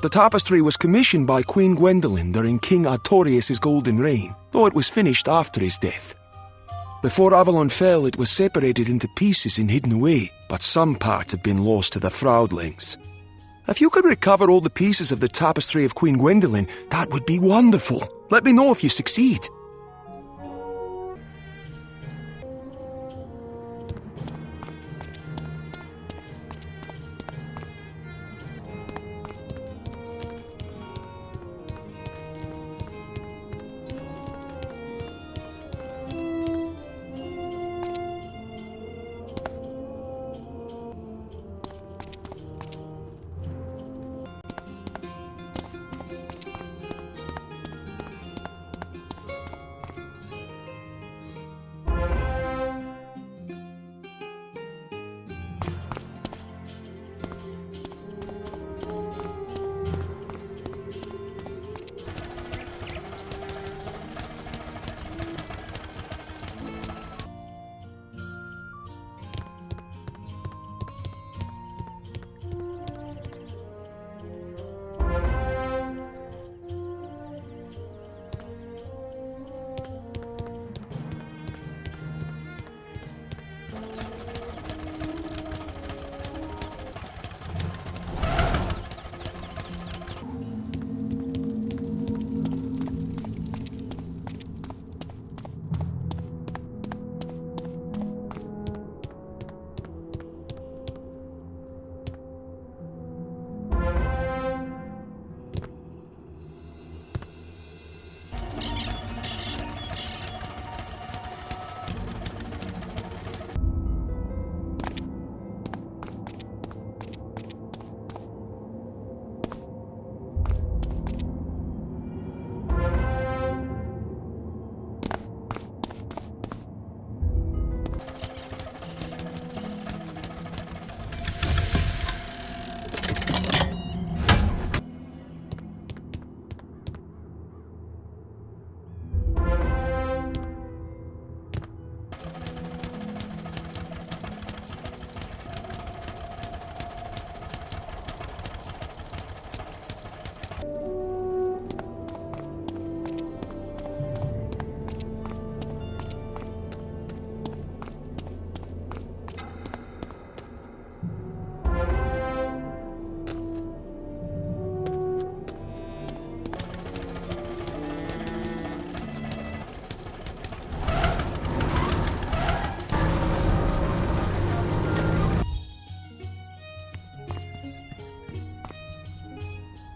The tapestry was commissioned by Queen Gwendolen during King Artorius' golden reign, though it was finished after his death. Before Avalon fell, it was separated into pieces and hidden away, but some parts have been lost to the Fraudlings. If you could recover all the pieces of the tapestry of Queen Gwendolen, that would be wonderful. Let me know if you succeed.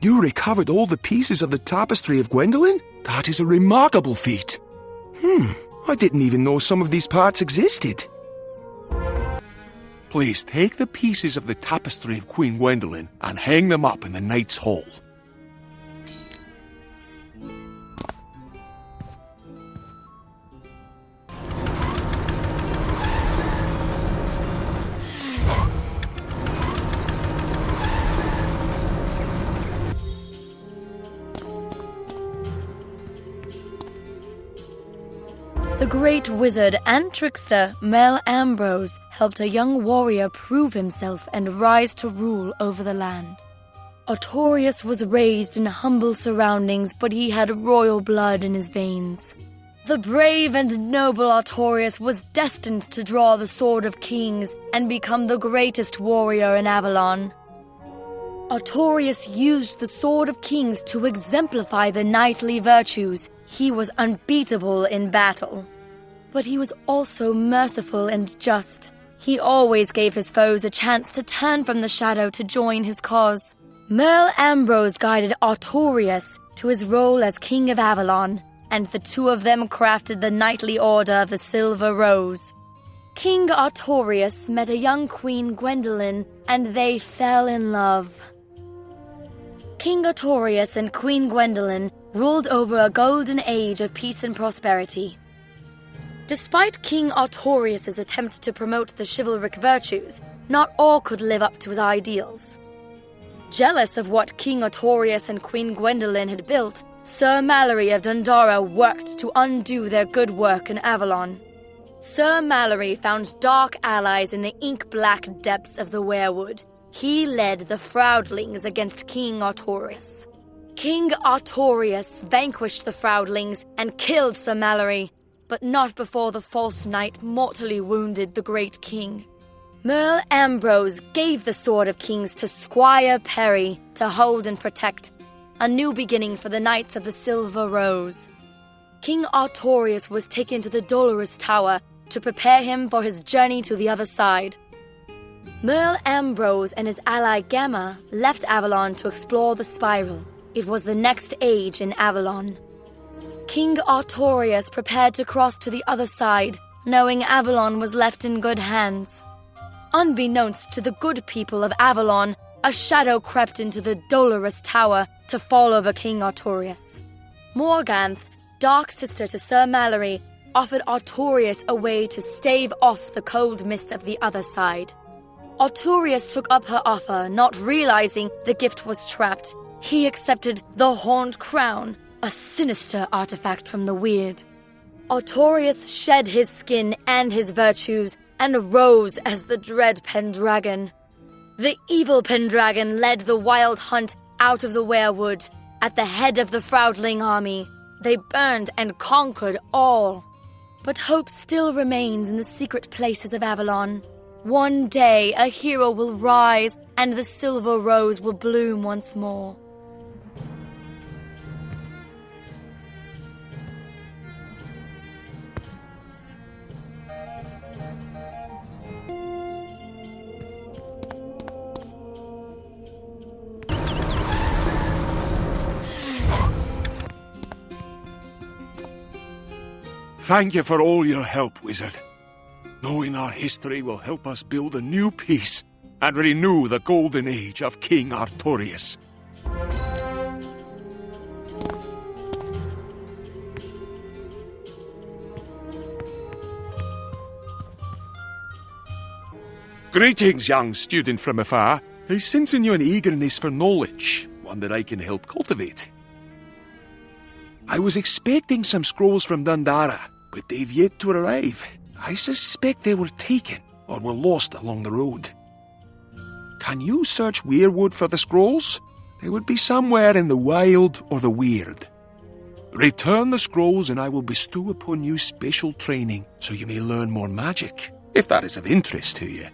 You recovered all the pieces of the tapestry of Gwendolen? That is a remarkable feat. I didn't even know some of these parts existed. Please take the pieces of the tapestry of Queen Gwendolen and hang them up in the Knight's Hall. The great wizard and trickster Mel Ambrose helped a young warrior prove himself and rise to rule over the land. Artorius was raised in humble surroundings, but he had royal blood in his veins. The brave and noble Artorius was destined to draw the Sword of Kings and become the greatest warrior in Avalon. Artorius used the Sword of Kings to exemplify the knightly virtues. He was unbeatable in battle. But he was also merciful and just. He always gave his foes a chance to turn from the shadow to join his cause. Merle Ambrose guided Artorius to his role as King of Avalon, and the two of them crafted the knightly order of the Silver Rose. King Artorius met a young Queen Gwendolen, and they fell in love. King Artorius and Queen Gwendolen ruled over a golden age of peace and prosperity. Despite King Artorius' attempt to promote the chivalric virtues, not all could live up to his ideals. Jealous of what King Artorius and Queen Gwendolen had built, Sir Mallory of Dundara worked to undo their good work in Avalon. Sir Mallory found dark allies in the ink-black depths of the weirwood. He led the Froudlings against King Artorius. King Artorius vanquished the Froudlings and killed Sir Mallory, but not before the false knight mortally wounded the great king. Merle Ambrose gave the Sword of Kings to Squire Perry to hold and protect, a new beginning for the Knights of the Silver Rose. King Artorius was taken to the Dolorous Tower to prepare him for his journey to the other side. Merle Ambrose and his ally Gamma left Avalon to explore the Spiral. It was the next age in Avalon. King Artorius prepared to cross to the other side, knowing Avalon was left in good hands. Unbeknownst to the good people of Avalon, a shadow crept into the Dolorous Tower to fall over King Artorius. Morganth, dark sister to Sir Mallory, offered Artorius a way to stave off the cold mist of the other side. Artorius took up her offer, not realizing the gift was trapped. He accepted the Horned Crown, a sinister artifact from the weird. Artorius shed his skin and his virtues and rose as the dread Pendragon. The evil Pendragon led the wild hunt out of the werewood. At the head of the Froudling army, they burned and conquered all. But hope still remains in the secret places of Avalon. One day a hero will rise and the Silver Rose will bloom once more. Thank you for all your help, Wizard. Knowing our history will help us build a new peace and renew the golden age of King Artorius. Greetings, young student from afar. I sense in you an eagerness for knowledge, one that I can help cultivate. I was expecting some scrolls from Dundara, but they've yet to arrive. I suspect they were taken or were lost along the road. Can you search Weirwood for the scrolls? They would be somewhere in the wild or the weird. Return the scrolls and I will bestow upon you special training so you may learn more magic, if that is of interest to you.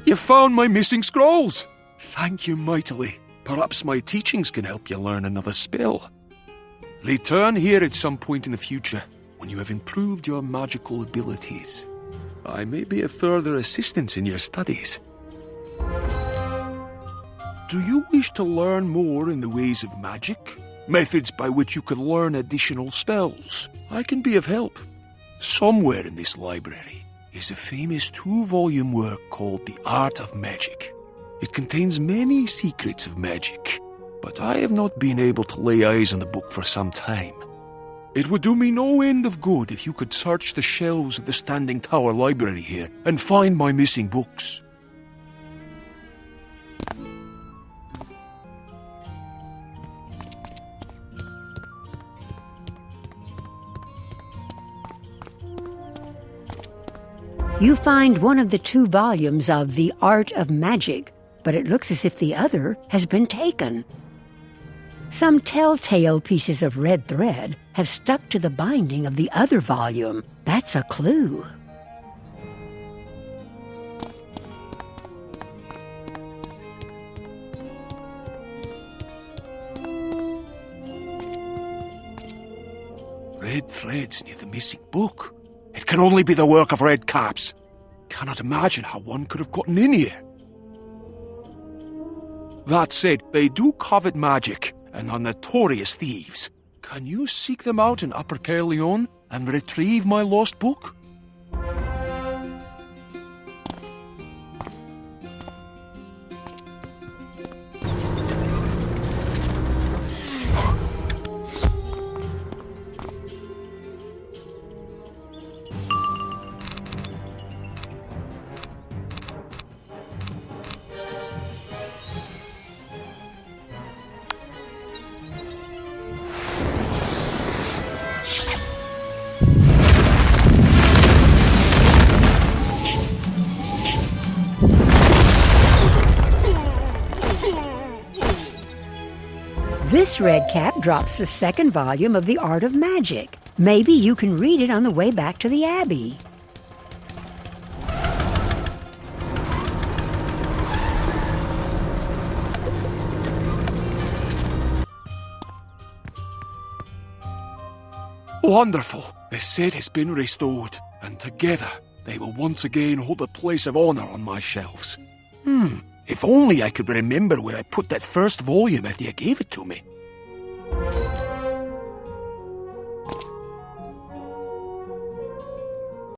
You found my missing scrolls! Thank you mightily. Perhaps my teachings can help you learn another spell. Return here at some point in the future, when you have improved your magical abilities. I may be of further assistance in your studies. Do you wish to learn more in the ways of magic? Methods by which you can learn additional spells? I can be of help. Somewhere in this library is a famous 2-volume work called The Art of Magic. It contains many secrets of magic, but I have not been able to lay eyes on the book for some time. It would do me no end of good if you could search the shelves of the Standing Tower Library here and find my missing books. You find one of the 2 volumes of The Art of Magic. but it looks as if the other has been taken. Some telltale pieces of red thread have stuck to the binding of the other volume. That's a clue. Red threads near the missing book. It can only be the work of red caps. Cannot imagine how one could have gotten in here. That said, they do covet magic and are notorious thieves. Can you seek them out in Upper Caerleon and retrieve my lost book? This red cap drops the second volume of The Art of Magic. Maybe you can read it on the way back to the Abbey. Wonderful! The set has been restored, and together they will once again hold a place of honor on my shelves. If only I could remember where I put that first volume after you gave it to me.